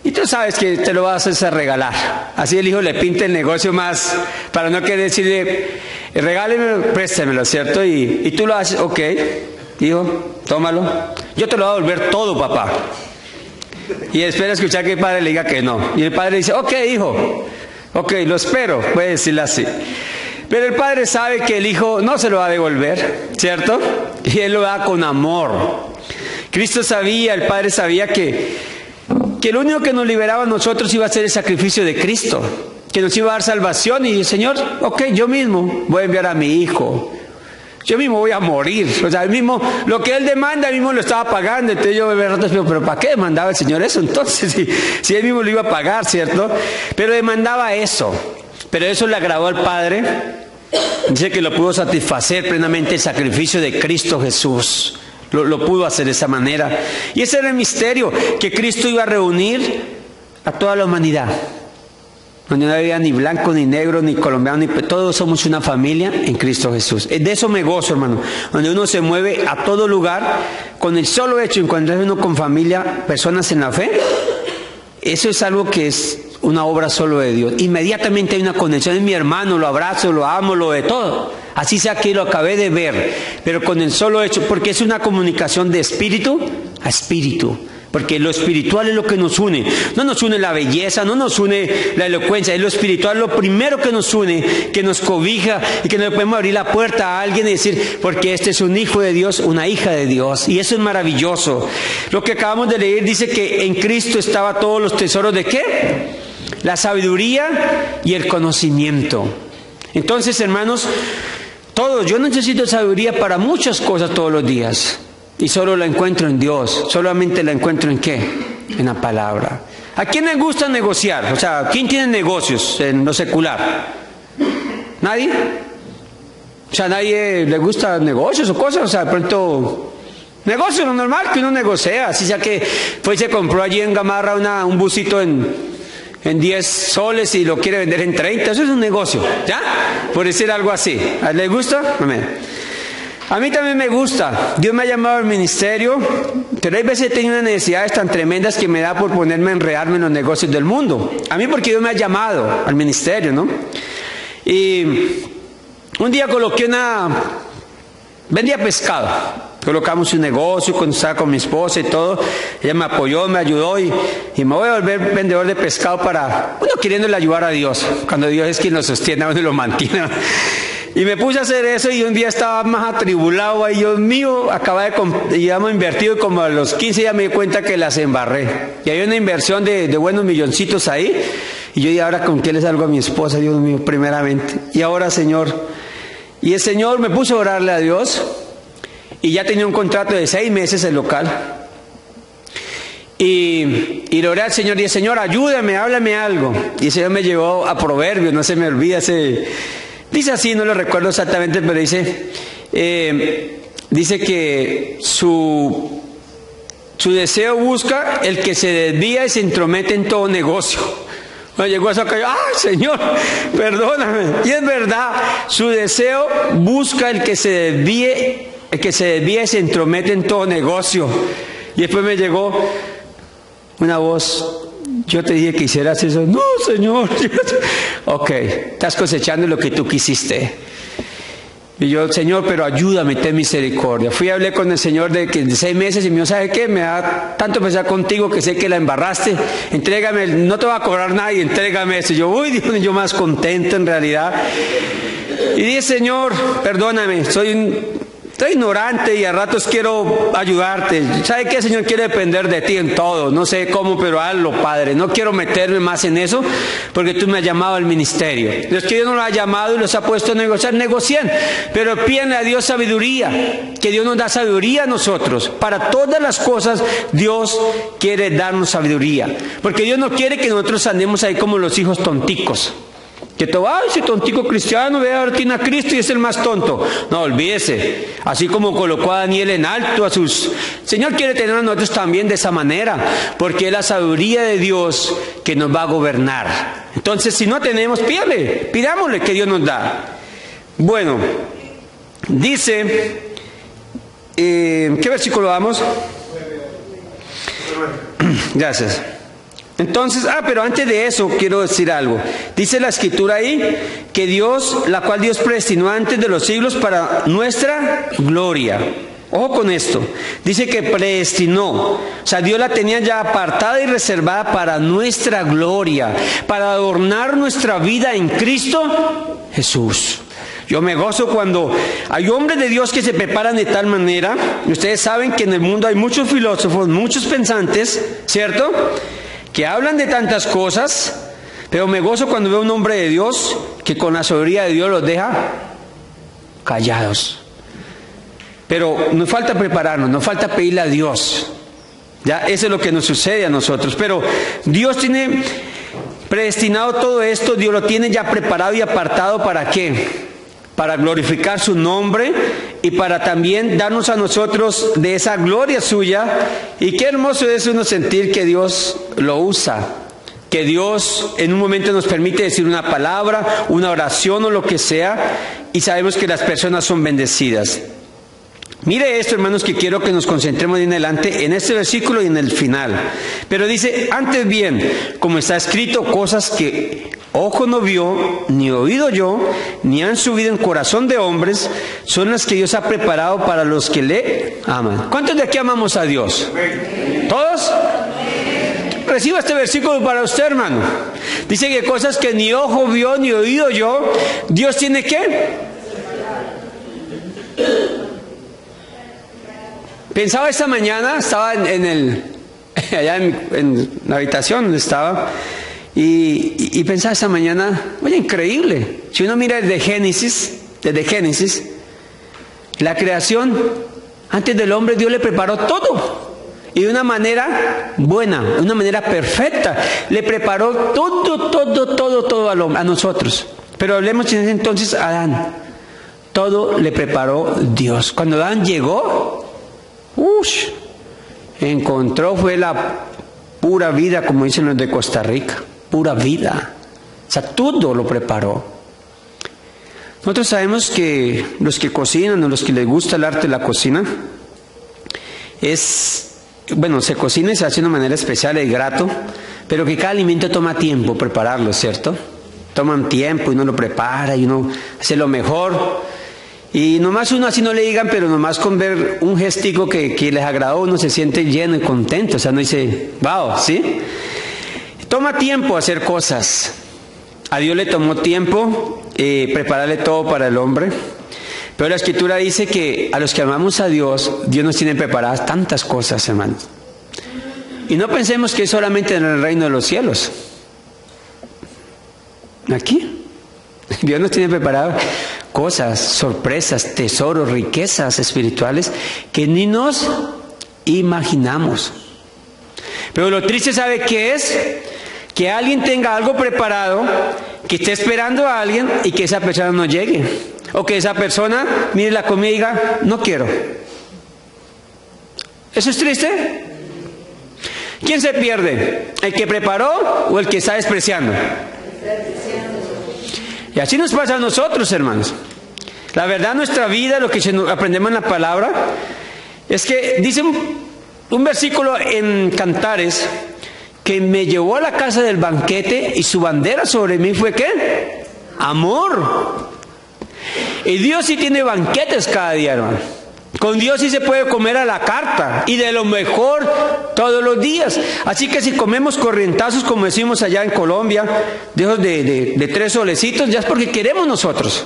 Speaker 2: y tú sabes que te lo vas a regalar. Así el hijo le pinta el negocio más, para no querer decirle, regálemelo, préstamelo, ¿cierto? Y tú lo haces, ok, hijo, tómalo, yo te lo voy a devolver todo, papá. Y espera escuchar que el padre le diga que no. Y el padre dice, ok, hijo, ok, lo espero, puede decirle así. Pero el padre sabe que el hijo no se lo va a devolver, ¿cierto? Y él lo da con amor. Cristo sabía, el Padre sabía que lo único que nos liberaba a nosotros iba a ser el sacrificio de Cristo, que nos iba a dar salvación. Y el Señor, ok, yo mismo voy a enviar a mi hijo, yo mismo voy a morir. O sea, lo que Él demanda, Él mismo lo estaba pagando. Entonces yo me digo, pero ¿para qué demandaba el Señor eso? Entonces, si Él mismo lo iba a pagar, ¿cierto? Pero demandaba eso. Pero eso le agradó al Padre. Dice que lo pudo satisfacer plenamente el sacrificio de Cristo Jesús. Lo pudo hacer de esa manera. Y ese era el misterio, que Cristo iba a reunir a toda la humanidad. donde no había ni blanco, ni negro, ni colombiano, ni todos somos una familia en Cristo Jesús. De eso me gozo, hermano, donde uno se mueve a todo lugar con el solo hecho de encontrarse uno con familia, personas en la fe. Eso es algo que es una obra solo de Dios. Inmediatamente hay una conexión. Es mi hermano, lo abrazo, lo amo, lo de todo. Así sea que lo acabé de ver, pero con el solo hecho, porque es una comunicación de espíritu a espíritu. Porque lo espiritual es lo que nos une. No nos une la belleza, no nos une la elocuencia. Es lo espiritual lo primero que nos une, que nos cobija y que no le podemos abrir la puerta a alguien y decir, porque este es un hijo de Dios, una hija de Dios. Y eso es maravilloso. Lo que acabamos de leer dice que en Cristo estaba todos los tesoros de ¿qué? La sabiduría y el conocimiento. Entonces, hermanos, yo necesito sabiduría para muchas cosas todos los días. Y solo la encuentro en Dios. Solamente la encuentro ¿en qué? En la palabra. ¿A quién le gusta negociar? O sea, ¿quién tiene negocios en lo secular? ¿Nadie? O sea, ¿nadie le gusta negocios o cosas? O sea, de pronto, negocio, lo normal que uno negocia. Así sea que fue y se compró allí en Gamarra un busito en 10 soles y lo quiere vender en 30. Eso es un negocio, ¿ya? Por decir algo así. ¿Le gusta? Amén. A mí también me gusta. Dios me ha llamado al ministerio, pero hay veces he tenido unas necesidades tan tremendas que me da por ponerme a enredarme en los negocios del mundo. A mí porque Dios me ha llamado al ministerio, ¿no? Y un día vendía pescado. Colocamos un negocio cuando estaba con mi esposa y todo. Ella me apoyó, me ayudó y me voy a volver vendedor de pescado uno queriéndole ayudar a Dios, cuando Dios es quien lo sostiene, uno lo mantiene. Y me puse a hacer eso y un día estaba más atribulado ahí, Dios mío, habíamos invertido y como a los 15 ya me di cuenta que las embarré. Y había una inversión de buenos milloncitos ahí. Y yo dije, ahora con qué le salgo a mi esposa, Dios mío, primeramente. Y ahora, Señor. Y el Señor me puso a orarle a Dios. Y ya tenía un contrato de 6 meses el local. Y le oré al Señor y dije, Señor, ayúdame, háblame algo. Y el Señor me llevó a Proverbios, no se me olvida dice así, no lo recuerdo exactamente, pero dice que su deseo busca el que se desvía y se entromete en todo negocio. Cuando llegó a eso cayó, ¡ay, Señor, perdóname! Y es verdad, su deseo busca el que se desvía y se entromete en todo negocio. Y después me llegó una voz, yo te dije que hicieras eso. No, Señor. Ok, estás cosechando lo que tú quisiste. Y yo, Señor, pero ayúdame, ten misericordia. Fui y hablé con el Señor de 6 meses y me dijo, ¿sabe qué? Me da tanto pesar contigo que sé que la embarraste. Entrégame, no te va a cobrar nada y entrégame eso. Y yo, uy, Dios, yo más contento en realidad. Y dije, Señor, perdóname, soy ignorante y a ratos quiero ayudarte. ¿Sabe qué, Señor? Quiero depender de ti en todo. No sé cómo, pero hazlo, Padre. No quiero meterme más en eso porque tú me has llamado al ministerio. Los que Dios no los ha llamado y los ha puesto a negociar, negocien. Pero pídanle a Dios sabiduría. Que Dios nos da sabiduría a nosotros. Para todas las cosas Dios quiere darnos sabiduría. Porque Dios no quiere que nosotros andemos ahí como los hijos tonticos. Que todo, ese tontico cristiano, ve ahora tiene a Cristo y es el más tonto. No, olvídese. Así como colocó a Daniel en alto Señor quiere tener a nosotros también de esa manera, porque es la sabiduría de Dios que nos va a gobernar. Entonces, si no tenemos, pidámosle que Dios nos da. Bueno, dice, ¿qué versículo vamos? Gracias. Entonces, pero antes de eso quiero decir algo. Dice la escritura ahí que la cual Dios predestinó antes de los siglos para nuestra gloria. Ojo con esto. Dice que predestinó. O sea, Dios la tenía ya apartada y reservada para nuestra gloria, para adornar nuestra vida en Cristo Jesús. Yo me gozo cuando hay hombres de Dios que se preparan de tal manera. Y ustedes saben que en el mundo hay muchos filósofos, muchos pensantes, ¿cierto?, que hablan de tantas cosas, pero me gozo cuando veo un hombre de Dios que con la sabiduría de Dios los deja callados. Pero nos falta prepararnos, nos falta pedirle a Dios. Ya, eso es lo que nos sucede a nosotros. Pero Dios tiene predestinado todo esto, Dios lo tiene ya preparado y apartado, ¿para qué? Para glorificar su nombre y para también darnos a nosotros de esa gloria suya. Y qué hermoso es uno sentir que Dios lo usa que Dios en un momento nos permite decir una palabra, una oración o lo que sea, y sabemos que las personas son bendecidas. Mire esto, hermanos, que quiero que nos concentremos en adelante en este versículo y en el final. Pero dice, antes bien, como está escrito, cosas que ojo no vio, ni oído yo, ni han subido en corazón de hombres, son las que Dios ha preparado para los que le aman. ¿Cuántos de aquí amamos a Dios? ¿Todos? Reciba este versículo para usted, hermano. Dice que cosas que ni ojo vio, ni oído yo, Dios tiene ¿qué? Pensaba esta mañana, estaba allá en la habitación donde estaba, y pensaba esta mañana, oye, increíble. Si uno mira desde Génesis, la creación, antes del hombre Dios le preparó todo. Y de una manera buena, de una manera perfecta. Le preparó todo a nosotros. Pero hablemos en ese entonces a Adán. Todo le preparó Dios. Cuando Adán llegó, encontró, fue la pura vida, como dicen los de Costa Rica. Pura vida. O sea, todo lo preparó. Nosotros sabemos que los que cocinan o los que les gusta el arte de la cocina, se cocina y se hace de una manera especial, es grato, pero que cada alimento toma tiempo prepararlo, ¿cierto? Toman tiempo y uno lo prepara y uno hace lo mejor. Y nomás uno así no le digan, pero nomás con ver un gestico que les agradó, uno se siente lleno y contento. O sea, uno dice, wow, ¿sí? Toma tiempo hacer cosas. A Dios le tomó tiempo prepararle todo para el hombre. Pero la Escritura dice que a los que amamos a Dios, Dios nos tiene preparadas tantas cosas, hermanos. Y no pensemos que es solamente en el reino de los cielos. Aquí, Dios nos tiene preparadas cosas, sorpresas, tesoros, riquezas espirituales que ni nos imaginamos. Pero lo triste, ¿sabe qué es? Que alguien tenga algo preparado, que esté esperando a alguien y que esa persona no llegue. O que esa persona mire la comida y diga, no quiero. ¿Eso es triste? ¿Quién se pierde? ¿El que preparó o el que está despreciando? Y así nos pasa a nosotros, hermanos. La verdad, nuestra vida, lo que aprendemos en la palabra, es que dice un versículo en Cantares, que me llevó a la casa del banquete y su bandera sobre mí fue ¿qué? Amor. Y Dios sí tiene banquetes cada día, hermano. Con Dios sí se puede comer a la carta y de lo mejor todos los días. Así que si comemos corrientazos, como decimos allá en Colombia, de 3 solecitos, ya es porque queremos nosotros.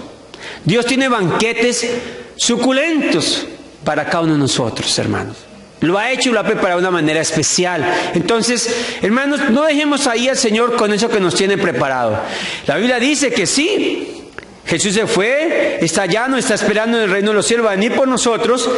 Speaker 2: Dios tiene banquetes suculentos para cada uno de nosotros, hermanos. Lo ha hecho y lo ha preparado de una manera especial. Entonces, hermanos, no dejemos ahí al Señor con eso que nos tiene preparado. La Biblia dice que sí. Jesús se fue, está allá, nos está esperando en el reino de los cielos, va a venir por nosotros.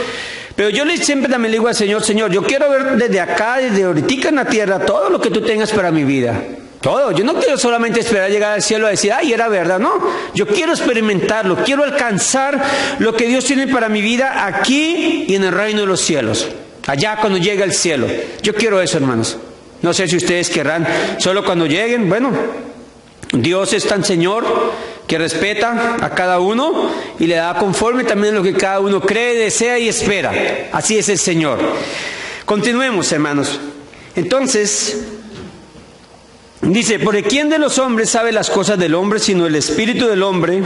Speaker 2: Pero yo siempre también le digo al Señor, Señor, yo quiero ver desde acá, desde ahorita en la tierra, todo lo que tú tengas para mi vida. Todo. Yo no quiero solamente esperar llegar al cielo a decir, ay, era verdad. No, yo quiero experimentarlo, quiero alcanzar lo que Dios tiene para mi vida aquí y en el reino de los cielos. Allá cuando llegue al cielo. Yo quiero eso, hermanos. No sé si ustedes querrán, solo cuando lleguen. Bueno, Dios es tan Señor que respeta a cada uno y le da conforme también lo que cada uno cree, desea y espera. Así es el Señor. Continuemos, hermanos. Entonces, dice, porque ¿quién de los hombres sabe las cosas del hombre sino el espíritu del hombre?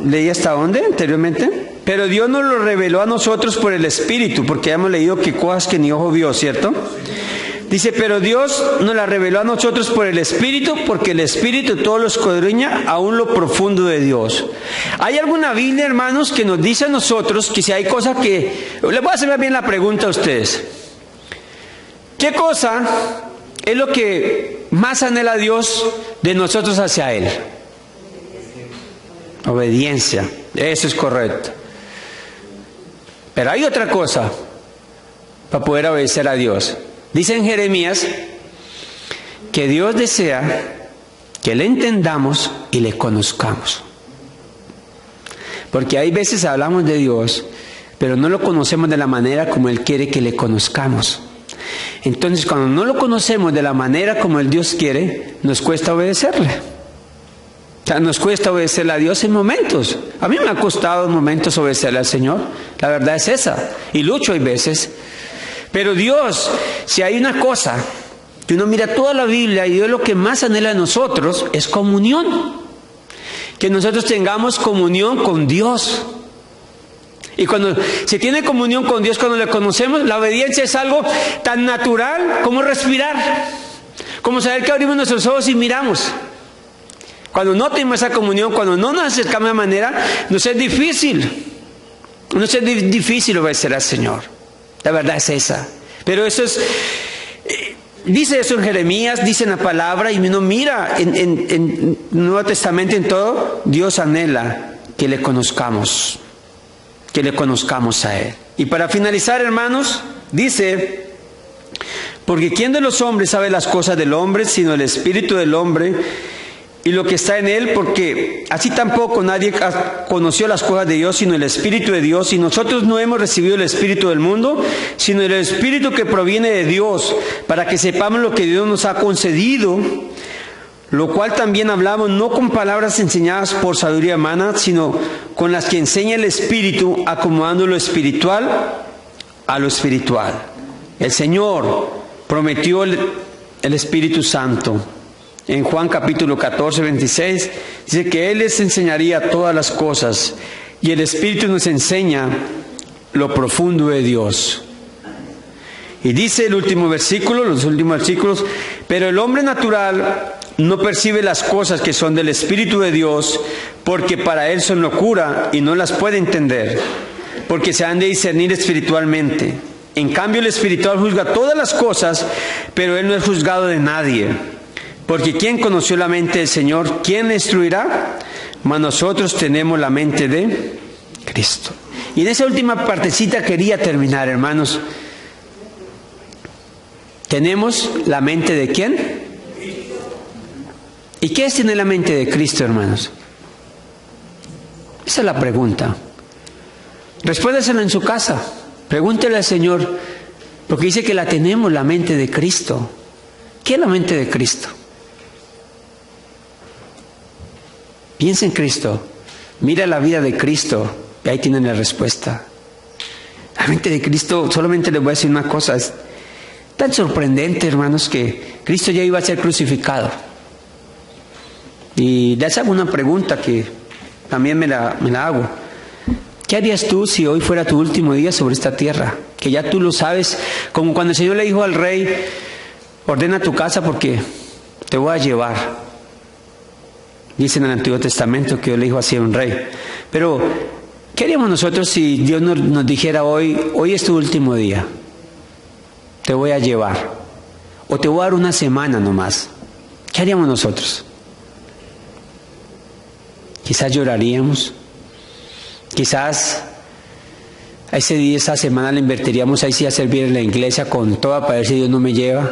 Speaker 2: Leí hasta dónde anteriormente. Pero Dios nos lo reveló a nosotros por el espíritu, porque ya hemos leído que cosas que ni ojo vio, ¿cierto? Dice, pero Dios nos la reveló a nosotros por el Espíritu, porque el Espíritu todo lo escudriña aún lo profundo de Dios. ¿Hay alguna Biblia, hermanos, que nos dice a nosotros que si hay cosas que... Les voy a hacer bien la pregunta a ustedes. ¿Qué cosa es lo que más anhela Dios de nosotros hacia Él? Obediencia. Eso es correcto. Pero hay otra cosa para poder obedecer a Dios. Dice en Jeremías que Dios desea que le entendamos y le conozcamos. Porque hay veces hablamos de Dios, pero no lo conocemos de la manera como Él quiere que le conozcamos. Entonces, cuando no lo conocemos de la manera como el Dios quiere, nos cuesta obedecerle. O sea, nos cuesta obedecerle a Dios en momentos. A mí me ha costado en momentos obedecerle al Señor. La verdad es esa. Y lucho hay veces. Pero Dios, si hay una cosa que uno mira toda la Biblia y Dios lo que más anhela de nosotros es comunión. Que nosotros tengamos comunión con Dios. Y cuando se tiene comunión con Dios, cuando le conocemos, la obediencia es algo tan natural como respirar. Como saber que abrimos nuestros ojos y miramos. Cuando no tenemos esa comunión, cuando no nos acercamos de manera, nos es difícil. Nos es difícil obedecer al Señor. La verdad es esa. Pero eso es... dice eso en Jeremías, dice en la palabra, y uno mira en el Nuevo Testamento, en todo, Dios anhela que le conozcamos a Él. Y para finalizar, hermanos, dice, porque ¿quién de los hombres sabe las cosas del hombre, sino el espíritu del hombre y lo que está en él? Porque así tampoco nadie conoció las cosas de Dios, sino el espíritu de Dios. Y nosotros no hemos recibido el espíritu del mundo, sino el espíritu que proviene de Dios, para que sepamos lo que Dios nos ha concedido, lo cual también hablamos no con palabras enseñadas por sabiduría humana, sino con las que enseña el Espíritu, acomodando lo espiritual a lo espiritual. El Señor prometió el Espíritu Santo. En Juan capítulo 14, 26, dice que Él les enseñaría todas las cosas, y el Espíritu nos enseña lo profundo de Dios. Y dice el último versículo, los últimos versículos, pero el hombre natural no percibe las cosas que son del Espíritu de Dios, porque para él son locura y no las puede entender, porque se han de discernir espiritualmente. En cambio, el espiritual juzga todas las cosas, pero él no es juzgado de nadie. Porque ¿quién conoció la mente del Señor? ¿Quién le instruirá? Mas nosotros tenemos la mente de Cristo. Y en esa última partecita quería terminar, hermanos. ¿Tenemos la mente de quién? ¿Y qué es tener la mente de Cristo, hermanos? Esa es la pregunta. Respóndasela en su casa. Pregúntele al Señor, porque dice que la tenemos, la mente de Cristo. ¿Qué es la mente de Cristo? Piensa en Cristo. Mira la vida de Cristo y ahí tienen la respuesta. La mente de Cristo, solamente les voy a decir una cosa. Es tan sorprendente, hermanos, que Cristo ya iba a ser crucificado. Y les hago una pregunta que también me la hago. ¿Qué harías tú si hoy fuera tu último día sobre esta tierra? Que ya tú lo sabes, como cuando el Señor le dijo al rey, ordena tu casa porque te voy a llevar. Dice en el Antiguo Testamento que Dios le dijo así a un rey. Pero, ¿qué haríamos nosotros si Dios nos dijera hoy es tu último día? Te voy a llevar. O te voy a dar una semana nomás. ¿Qué haríamos nosotros? Quizás lloraríamos. Quizás a ese día, esa semana la invertiríamos ahí sí a servir en la iglesia con toda para ver si Dios no me lleva.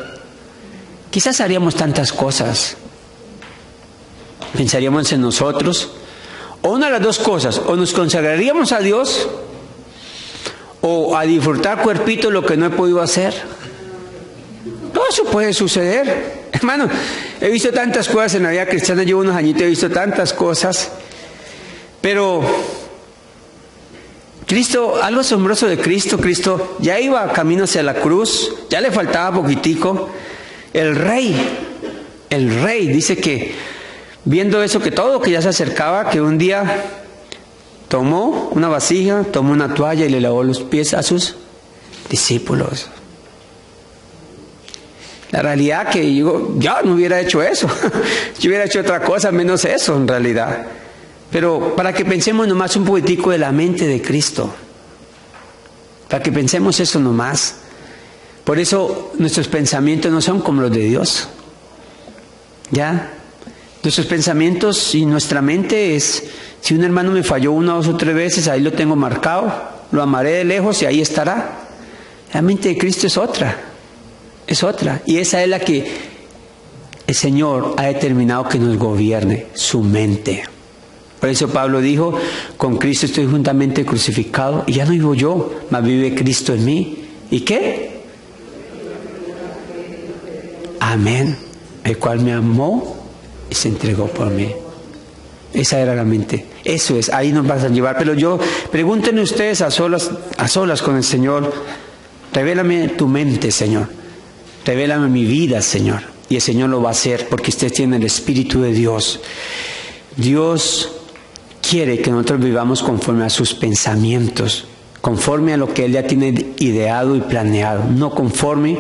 Speaker 2: Quizás haríamos tantas cosas. Pensaríamos en nosotros. O una de las dos cosas. O nos consagraríamos a Dios. O a disfrutar cuerpito lo que no he podido hacer. Todo eso puede suceder. Hermano, he visto tantas cosas en la vida cristiana. Llevo unos añitos, he visto tantas cosas. Pero Cristo, algo asombroso de Cristo, Cristo ya iba camino hacia la cruz, ya le faltaba poquitico. El rey dice que viendo eso, que todo que ya se acercaba, que un día tomó una vasija, tomó una toalla y le lavó los pies a sus discípulos. La realidad que yo no hubiera hecho eso, yo hubiera hecho otra cosa menos eso en realidad. Pero para que pensemos nomás un poquitico de la mente de Cristo, para que pensemos eso nomás. Por eso nuestros pensamientos no son como los de Dios. ¿Ya? Nuestros pensamientos y nuestra mente es, si un hermano me falló 1, 2 o 3 veces, ahí lo tengo marcado, lo amaré de lejos y ahí estará. La mente de Cristo es otra, y esa es la que el Señor ha determinado que nos gobierne, su mente. Por eso Pablo dijo, con Cristo estoy juntamente crucificado y ya no vivo yo, mas vive Cristo en mí. ¿Y qué? Amén. El cual me amó y se entregó por mí. Esa era la mente. Eso es, ahí nos vas a llevar. Pero pregúntenle ustedes a solas con el Señor. Revélame tu mente, Señor. Revélame mi vida, Señor. Y el Señor lo va a hacer porque usted tiene el Espíritu de Dios. Dios quiere que nosotros vivamos conforme a sus pensamientos, conforme a lo que Él ya tiene ideado y planeado, no conforme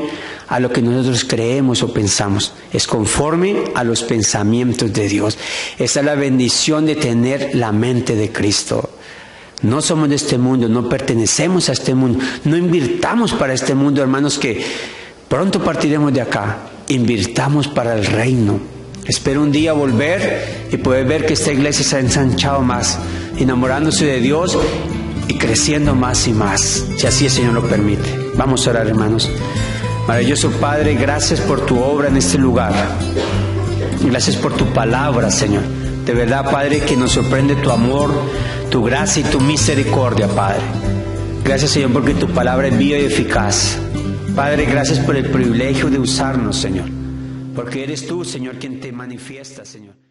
Speaker 2: a lo que nosotros creemos o pensamos, es conforme a los pensamientos de Dios. Esa es la bendición de tener la mente de Cristo. No somos de este mundo, no pertenecemos a este mundo, no invirtamos para este mundo, hermanos, que pronto partiremos de acá. Invirtamos para el reino. Espero un día volver y poder ver que esta iglesia se ha ensanchado más, enamorándose de Dios y creciendo más y más, si así el Señor lo permite. Vamos a orar, hermanos. Maravilloso Padre, gracias por tu obra en este lugar. Gracias por tu palabra, Señor. De verdad, Padre, que nos sorprende tu amor, tu gracia y tu misericordia, Padre. Gracias, Señor, porque tu palabra es viva y eficaz. Padre, gracias por el privilegio de usarnos, Señor. Porque eres tú, Señor, quien te manifiesta, Señor.